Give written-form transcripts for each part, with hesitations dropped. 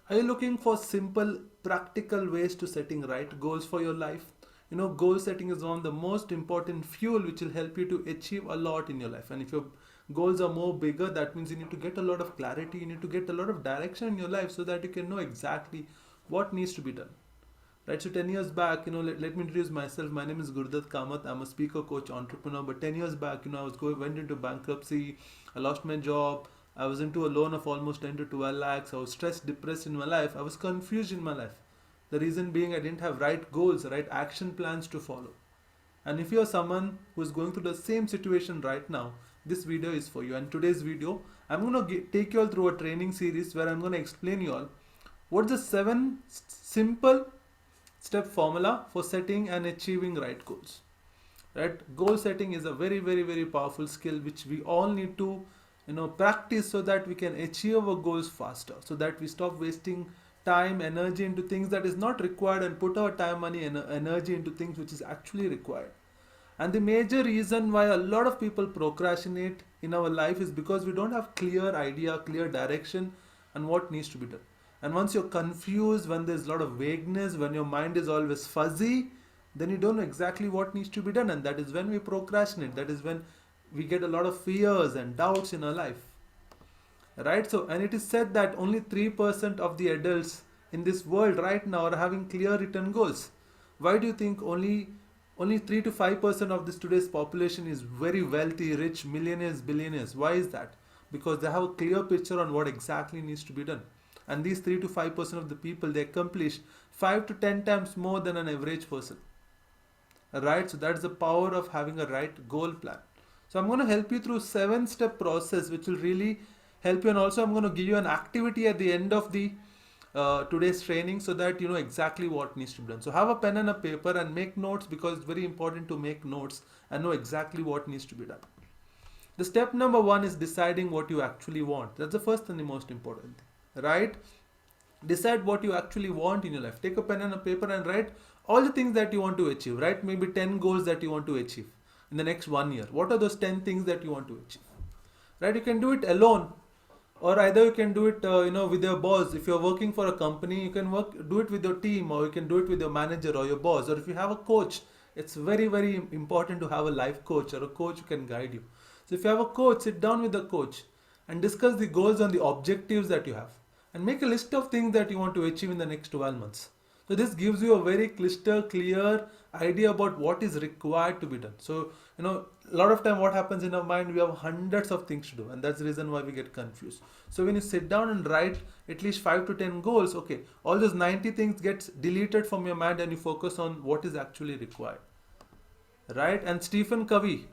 Are you looking for simple, practical ways to setting right goals for your life? Goal setting is one of the most important fuel which will help you to achieve a lot in your life. And if your goals are more bigger, that means you need to get a lot of clarity, you need to get a lot of direction in your life so that you can know exactly what needs to be done. Right, so 10 years back, let me introduce myself. My name is Gurudath Kamath. I'm a speaker, coach, entrepreneur. But 10 years back, went into bankruptcy. I lost my job. I was into a loan of almost 10 to 12 lakhs. I was stressed, depressed in my life. I was confused in my life. The reason being I didn't have right goals, right action plans to follow. And if you're someone who is going through the same situation right now, this video is for you. And today's video, I'm going to take you all through a training series where I'm going to explain you all what's the 7 simple step formula for setting and achieving right goals. Right, goal setting is a very, very, very powerful skill which we all need to practice so that we can achieve our goals faster, so that we stop wasting time, energy into things that is not required and put our time, money and energy into things which is actually required. And the major reason why a lot of people procrastinate in our life is because we don't have clear idea, clear direction and what needs to be done. And once you're confused, when there's a lot of vagueness, when your mind is always fuzzy, then you don't know exactly what needs to be done. And that is when we procrastinate. That is when we get a lot of fears and doubts in our life. Right? So, and it is said that only 3% of the adults in this world right now are having clear written goals. Why do you think only 3 to 5% of this today's population is very wealthy, rich, millionaires, billionaires? Why is that? Because they have a clear picture on what exactly needs to be done. And these 3 to 5% of the people, they accomplish 5 to 10 times more than an average person. Right? So that's the power of having a right goal plan. So I'm going to help you through 7-step process which will really help you. And also I'm going to give you an activity at the end of the today's training so that you know exactly what needs to be done. So have a pen and a paper and make notes, because it's very important to make notes and know exactly what needs to be done. The step number 1 is deciding what you actually want. That's the first and the most important thing, right? Decide what you actually want in your life. Take a pen and a paper and write all the things that you want to achieve. Write maybe 10 goals that you want to achieve in the next 1 year. What are those 10 things that you want to achieve? Right? You can do it alone, or either you can do it with your boss. If you're working for a company, you can do it with your team, or you can do it with your manager or your boss. Or if you have a coach, it's very, very important to have a life coach or a coach who can guide you. So if you have a coach, sit down with the coach and discuss the goals and the objectives that you have, and make a list of things that you want to achieve in the next 12 months. So this gives you a very crystal clear idea about what is required to be done. So, a lot of time what happens in our mind, we have hundreds of things to do, and that's the reason why we get confused. So when you sit down and write at least 5 to 10 goals, okay, all those 90 things gets deleted from your mind and you focus on what is actually required. Right? And Stephen Covey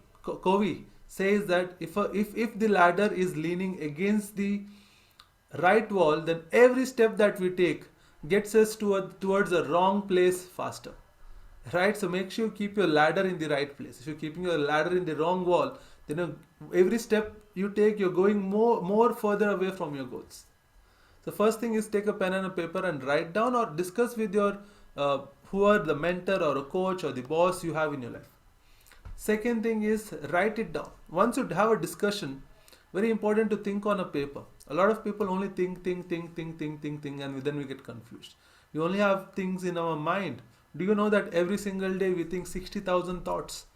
says that if the ladder is leaning against the right wall, then every step that we take gets us towards a wrong place faster. Right? So make sure you keep your ladder in the right place. If you're keeping your ladder in the wrong wall, then every step you take, you're going more further away from your goals. The first thing is take a pen and a paper and write down, or discuss with your who are the mentor or a coach or the boss you have in your life. Second thing is write it down. Once you have a discussion, very important to think on a paper. A lot of people only think, and then we get confused. We only have things in our mind. Do you know that every single day we think 60,000 thoughts?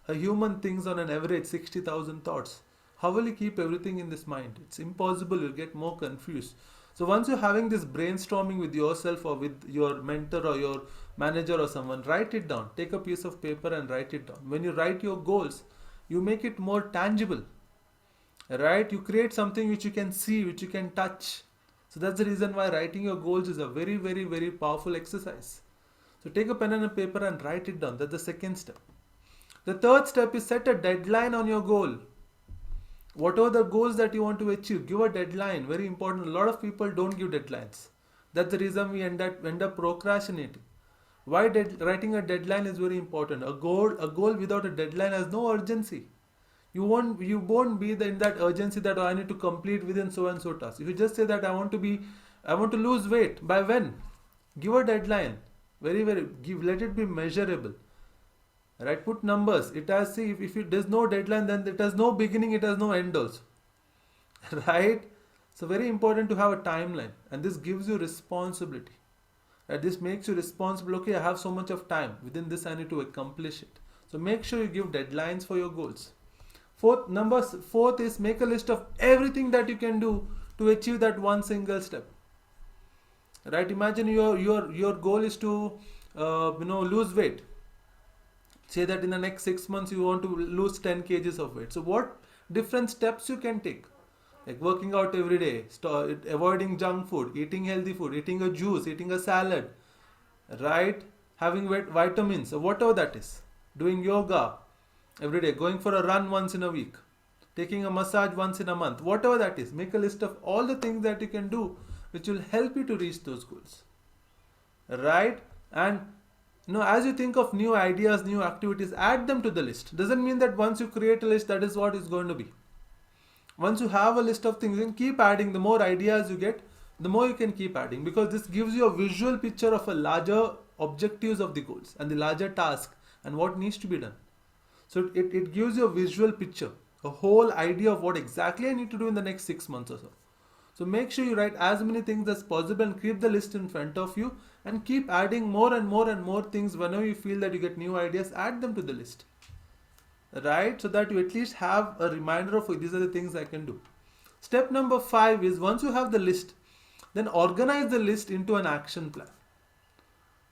A human thinks on an average 60,000 thoughts. How will you keep everything in this mind? It's impossible. You'll get more confused. So once you're having this brainstorming with yourself or with your mentor or your manager or someone, write it down. Take a piece of paper and write it down. When you write your goals, you make it more tangible. Right? You create something which you can see, which you can touch. So that's the reason why writing your goals is a very, very, very powerful exercise. So take a pen and a paper and write it down. That's the second step. The third step is set a deadline on your goal. What are the goals that you want to achieve? Give a deadline. Very important. A lot of people don't give deadlines. That's the reason we end up procrastinating. Why writing a deadline is very important. A goal without a deadline has no urgency. You won't be in that urgency that I need to complete within so and so task. If you just say that I want to lose weight, by when? Give a deadline. Let it be measurable. Right? Put numbers. It has, see, if there's no deadline, then it has no beginning, it has no end also. Right? So very important to have a timeline, and this gives you responsibility. And this makes you responsible. Okay, I have so much of time. Within this, I need to accomplish it. So make sure you give deadlines for your goals. Fourth is make a list of everything that you can do to achieve that one single step. Right? Imagine your goal is to lose weight. Say that in the next 6 months you want to lose 10 kgs of weight. So what different steps you can take? Like working out every day, avoiding junk food, eating healthy food, eating a juice, eating a salad, right? Having vitamins, or whatever that is. Doing yoga every day, going for a run once in a week, taking a massage once in a month, whatever that is. Make a list of all the things that you can do which will help you to reach those goals. Right? And as you think of new ideas, new activities, add them to the list. Doesn't mean that once you create a list, that is what it's going to be. Once you have a list of things, you can keep adding. The more ideas you get, the more you can keep adding, because this gives you a visual picture of a larger objectives of the goals and the larger task and what needs to be done. So it gives you a visual picture, a whole idea of what exactly I need to do in the next 6 months or so. So make sure you write as many things as possible and keep the list in front of you, and keep adding more and more and more things. Whenever you feel that you get new ideas, add them to the list. Right? So that you at least have a reminder of these are the things I can do. Step number 5 is, once you have the list, then organize the list into an action plan.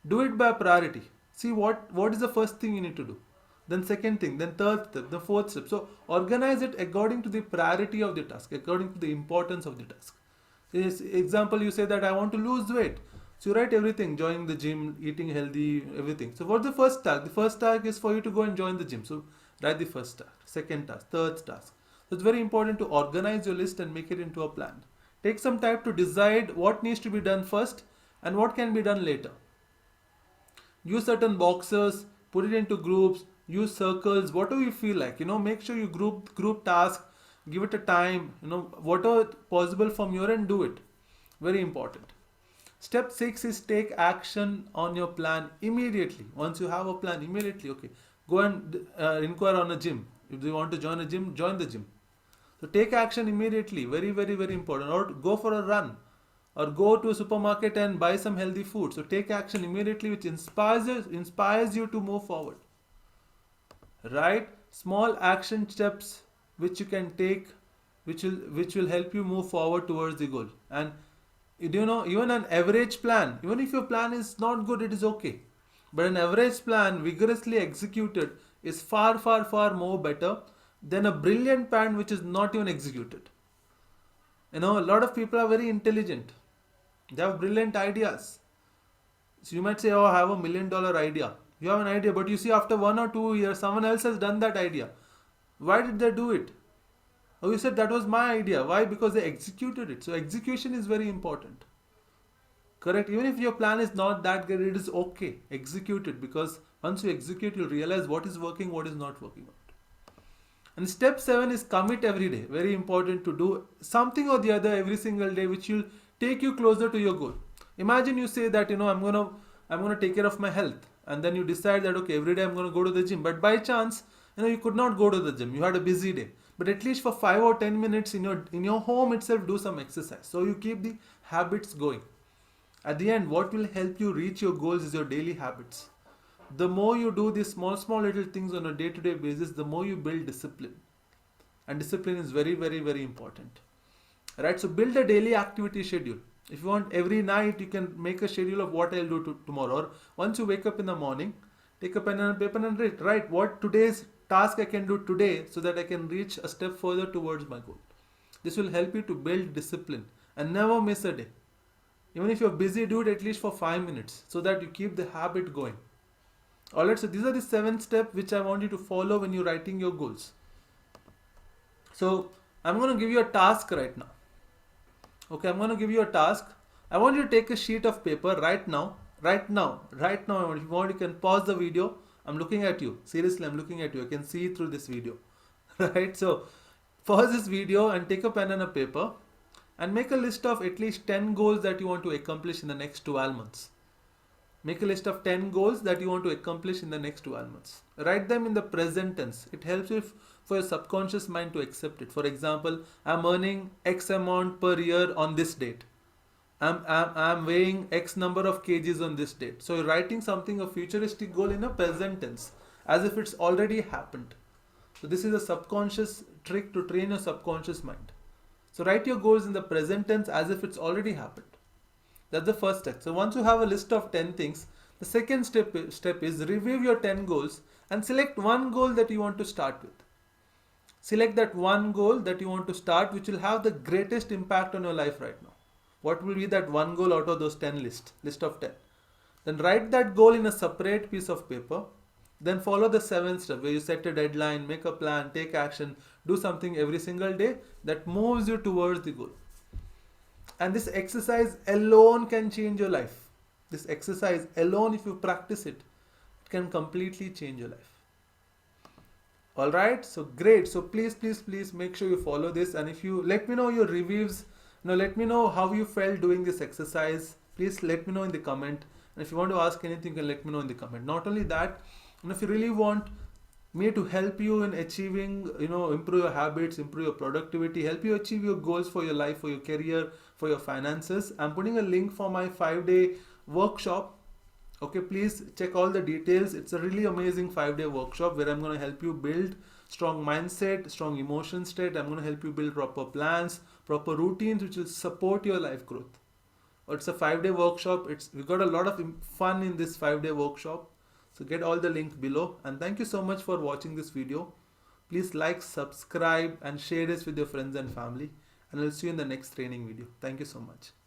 Do it by priority. See what is the first thing you need to do. Then second thing, then third step, the fourth step. So organize it according to the priority of the task, according to the importance of the task. Example, you say that I want to lose weight. So you write everything: joining the gym, eating healthy, everything. So what's the first task? The first task is for you to go and join the gym. So write the first task, second task, third task. So it's very important to organize your list and make it into a plan. Take some time to decide what needs to be done first and what can be done later. Use certain boxes, put it into groups, use circles, whatever you feel like. Make sure you group tasks, give it a time, whatever possible from your end, do it. Very important. Step 6 is take action on your plan immediately. Once you have a plan, immediately, okay, go and inquire on a gym. If you want to join a gym, join the gym. So take action immediately. Very, very, very important. Or go for a run, or go to a supermarket and buy some healthy food. So take action immediately, which inspires you to move forward. Right? Small action steps which you can take, which will help you move forward towards the goal. And even an average plan, even if your plan is not good, it is okay. But an average plan vigorously executed is far, far, far more better than a brilliant plan which is not even executed. A lot of people are very intelligent. They have brilliant ideas. So you might say, oh, I have $1 million idea. You have an idea, but you see after 1 or 2 years, someone else has done that idea. Why did they do it? Oh, you said that was my idea. Why? Because they executed it. So execution is very important. Correct? Even if your plan is not that good, it is okay. Execute it, because once you execute, you'll realize what is working, what is not working out. And step 7 is commit every day. Very important to do something or the other every single day, which will take you closer to your goal. Imagine you say that, I'm gonna take care of my health, and then you decide that, okay, every day I'm gonna go to the gym. But by chance, you could not go to the gym. You had a busy day. But at least for 5 or 10 minutes in your home itself, do some exercise. So you keep the habits going. At the end, what will help you reach your goals is your daily habits. The more you do these small little things on a day-to-day basis, the more you build discipline. And discipline is very, very, very important. Right? So build a daily activity schedule. If you want, every night you can make a schedule of what I'll do tomorrow. Or once you wake up in the morning, take a pen and paper and write what today's task I can do today, so that I can reach a step further towards my goal. This will help you to build discipline and never miss a day. Even if you're busy, do it at least for 5 minutes, so that you keep the habit going. Alright, so these are the 7 steps which I want you to follow when you're writing your goals. So I'm going to give you a task right now. Okay, I'm going to give you a task. I want you to take a sheet of paper right now. If you want, you can pause the video. I'm looking at you. Seriously, I'm looking at you. I can see through this video. Right? So pause this video and take a pen and a paper and make a list of at least 10 goals that you want to accomplish in the next 12 months. Make a list of 10 goals that you want to accomplish in the next 12 months. Write them in the present tense. It helps you for your subconscious mind to accept it. For example, I'm earning X amount per year on this date. I'm weighing X number of kgs on this date. So you're writing something, a futuristic goal, in a present tense, as if it's already happened. So this is a subconscious trick to train your subconscious mind. So write your goals in the present tense as if it's already happened. That's the first step. So once you have a list of 10 things, the second step is review your 10 goals and select one goal that you want to start with. Select that one goal that you want to start, which will have the greatest impact on your life right now. What will be that one goal out of those 10 list of 10? Then write that goal in a separate piece of paper. Then follow the 7th step, where you set a deadline, make a plan, take action, do something every single day that moves you towards the goal. And this exercise alone can change your life. This exercise alone, if you practice it, it can completely change your life. Alright, so great. So please make sure you follow this. And if you let me know your reviews, let me know how you felt doing this exercise. Please let me know in the comment. And if you want to ask anything, you can let me know in the comment. Not only that, if you really want me to help you in achieving, improve your habits, improve your productivity, help you achieve your goals for your life, for your career, for your finances, I'm putting a link for my 5-day workshop. Okay, please check all the details. It's a really amazing 5-day workshop where I'm going to help you build strong mindset, strong emotion state. I'm going to help you build proper plans, proper routines which will support your life growth. It's a 5-day workshop. We've got a lot of fun in this 5-day workshop. So get all the links below. And thank you so much for watching this video. Please like, subscribe and share this with your friends and family. And I'll see you in the next training video. Thank you so much.